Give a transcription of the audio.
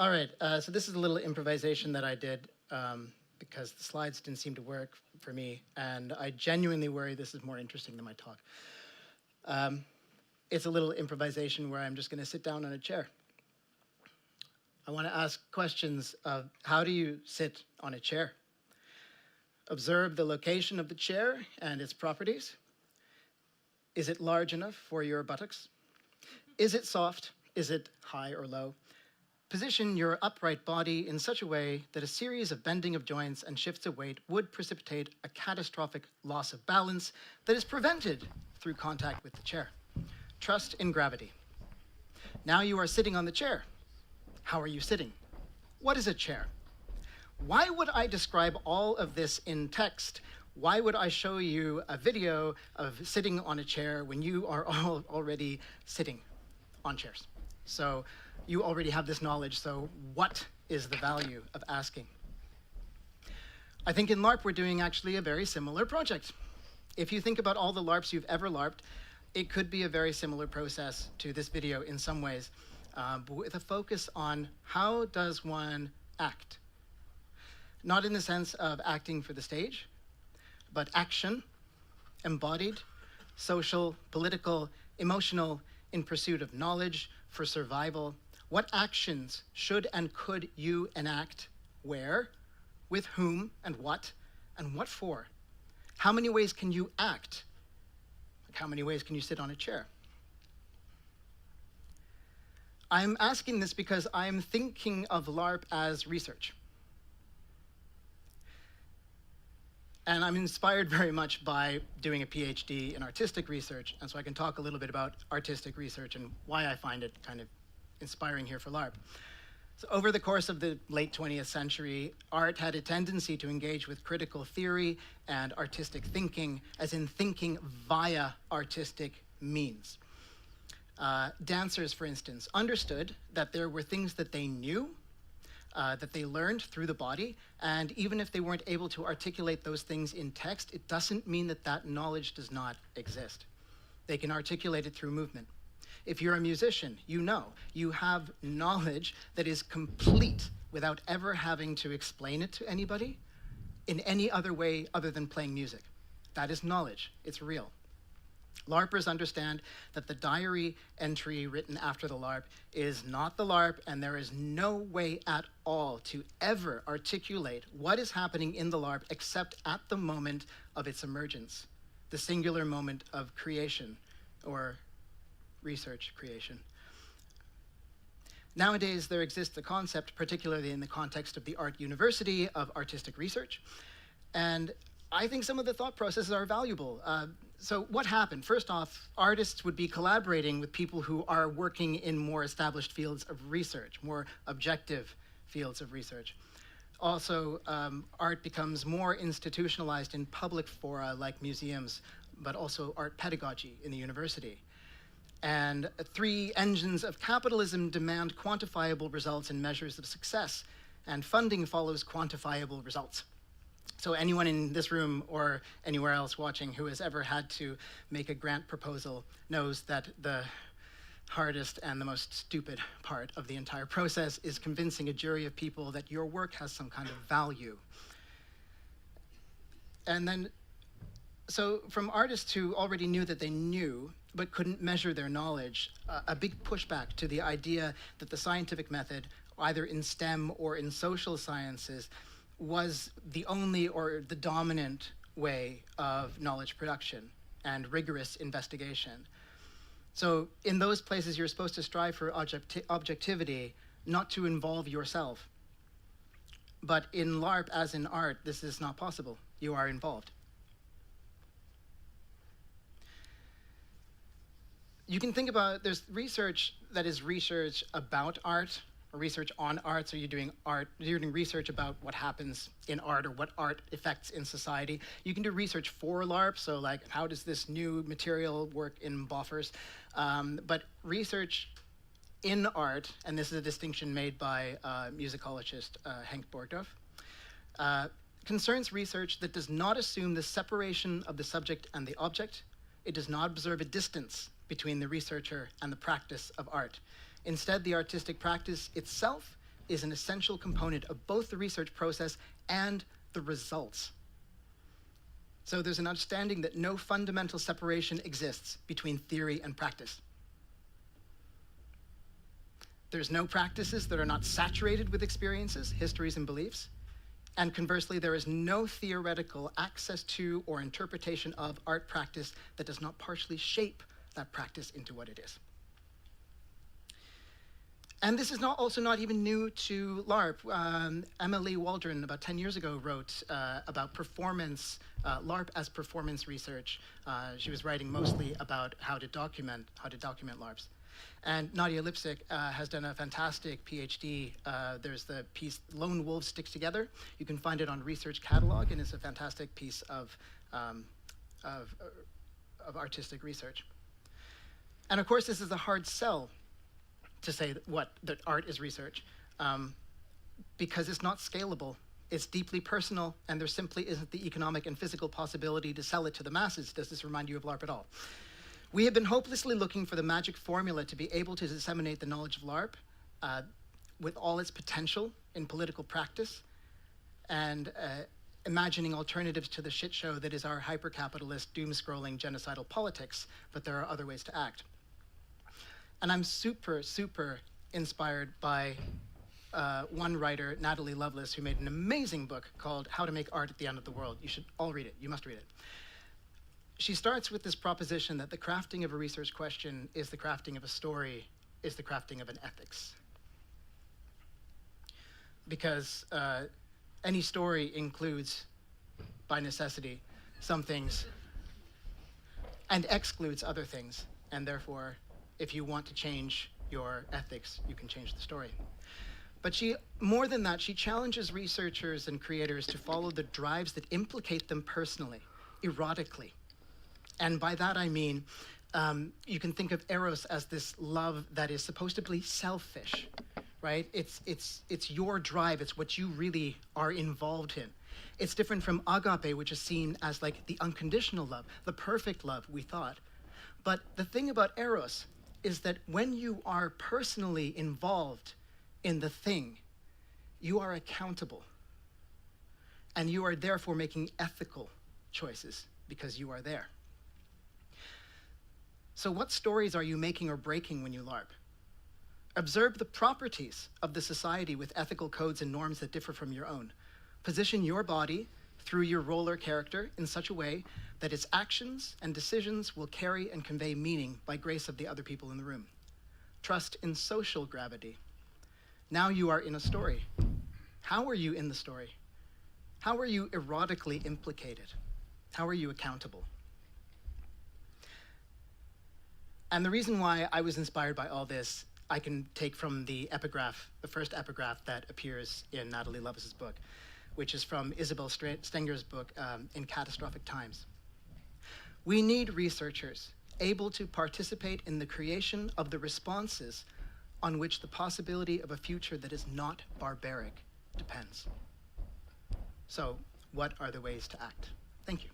All right, so this is a little improvisation that I did because the slides didn't seem to work for me, and I genuinely worry this is more interesting than my talk. It's a little improvisation where I'm just going to sit down on a chair. I want to ask questions of how do you sit on a chair? Observe the location of the chair and its properties. Is it large enough for your buttocks? Is it soft? Is it high or low? Position your upright body in such a way that a series of bending of joints and shifts of weight would precipitate a catastrophic loss of balance that is prevented through contact with the chair. Trust in gravity. Now you are sitting on the chair. How are you sitting? What is a chair? Why would I describe all of this in text? Why would I show you a video of sitting on a chair when you are all already sitting on chairs? So you already have this knowledge, so what is the value of asking? I think in Larp we're doing actually a very similar project. If you think about all the Larps you've ever Larped, it could be a very similar process to this video in some ways, but with a focus on how does one act? Not in the sense of acting for the stage, but action, embodied, social, political, emotional, in pursuit of knowledge, for survival. What actions should and could you enact? Where? With whom? And what for? How many ways can you act? Like how many ways can you sit on a chair? I'm asking this because I'm thinking of Larp as research. And I'm inspired very much by doing a PhD in artistic research, and so I can talk a little bit about artistic research and why I find it kind of inspiring here for Larp. So over the course of the late 20th century, art had a tendency to engage with critical theory and artistic thinking, as in thinking via artistic means. Dancers, for instance, understood that there were things that they knew, that they learned through the body, and even if they weren't able to articulate those things in text, it doesn't mean that that knowledge does not exist. They can articulate it through movement. If you're a musician, you know, you have knowledge that is complete without ever having to explain it to anybody in any other way other than playing music. That is knowledge, it's real. Larpers understand that the diary entry written after the Larp is not the Larp, and there is no way at all to ever articulate what is happening in the Larp except at the moment of its emergence, the singular moment of creation or research creation. Nowadays, there exists a concept, particularly in the context of the art university, of artistic research, and I think some of the thought processes are valuable. So what happened? First off, artists would be collaborating with people who are working in more established fields of research, more objective fields of research. Also, art becomes more institutionalized in public fora like museums, but also art pedagogy in the university. And three engines of capitalism demand quantifiable results and measures of success, and funding follows quantifiable results. So anyone in this room or anywhere else watching who has ever had to make a grant proposal knows that the hardest and the most stupid part of the entire process is convincing a jury of people that your work has some kind of value. And then, so from artists who already knew that they knew but couldn't measure their knowledge, a big pushback to the idea that the scientific method, either in STEM or in social sciences, was the only or the dominant way of knowledge production and rigorous investigation. So in those places, you're supposed to strive for objectivity, not to involve yourself. But in Larp, as in art, this is not possible. You are involved. You can think about, there's research that is research about art, or research on art, so you're doing research about what happens in art or what art affects in society. You can do research for Larp, so like how does this new material work in buffers? But research in art, and this is a distinction made by musicologist Henk Borgdorf, concerns research that does not assume the separation of the subject and the object. It does not observe a distance between the researcher and the practice of art. Instead, the artistic practice itself is an essential component of both the research process and the results. So there's an understanding that no fundamental separation exists between theory and practice. There's no practices that are not saturated with experiences, histories, and beliefs. And conversely, there is no theoretical access to or interpretation of art practice that does not partially shape that practice into what it is. And this is also not even new to Larp. Emily Waldron, about 10 years ago, wrote about performance, Larp as performance research. She was writing mostly about how to document Larps. And Nadia Lipsik has done a fantastic PhD. There's the piece Lone Wolves Stick Together. You can find it on Research Catalog, and it's a fantastic piece of artistic research. And of course, this is a hard sell to say that art is research, because it's not scalable. It's deeply personal, and there simply isn't the economic and physical possibility to sell it to the masses. Does this remind you of Larp at all? We have been hopelessly looking for the magic formula to be able to disseminate the knowledge of Larp with all its potential in political practice, and imagining alternatives to the shit show that is our hyper-capitalist, doom-scrolling, genocidal politics, but there are other ways to act. And I'm super, super inspired by one writer, Natalie Lovelace, who made an amazing book called How to Make Art at the End of the World. You should all read it. You must read it. She starts with this proposition that the crafting of a research question is the crafting of a story, is the crafting of an ethics. Because any story includes, by necessity, some things and excludes other things. And therefore, if you want to change your ethics, you can change the story. But more than that, she challenges researchers and creators to follow the drives that implicate them personally, erotically. And by that I mean, you can think of Eros as this love that is supposed to be selfish, right? It's your drive, it's what you really are involved in. It's different from agape, which is seen as like the unconditional love, the perfect love, we thought. But the thing about Eros is that when you are personally involved in the thing, you are accountable. And you are therefore making ethical choices because you are there. So what stories are you making or breaking when you LARP? Observe the properties of the society with ethical codes and norms that differ from your own. Position your body through your role or character in such a way that its actions and decisions will carry and convey meaning by grace of the other people in the room. Trust in social gravity. Now you are in a story. How are you in the story? How are you erotically implicated? How are you accountable? And the reason why I was inspired by all this, I can take from the epigraph, the first epigraph that appears in Natalie Lovelace's book, which is from Isabel Stenger's book, In Catastrophic Times. We need researchers able to participate in the creation of the responses on which the possibility of a future that is not barbaric depends. So, what are the ways to act? Thank you.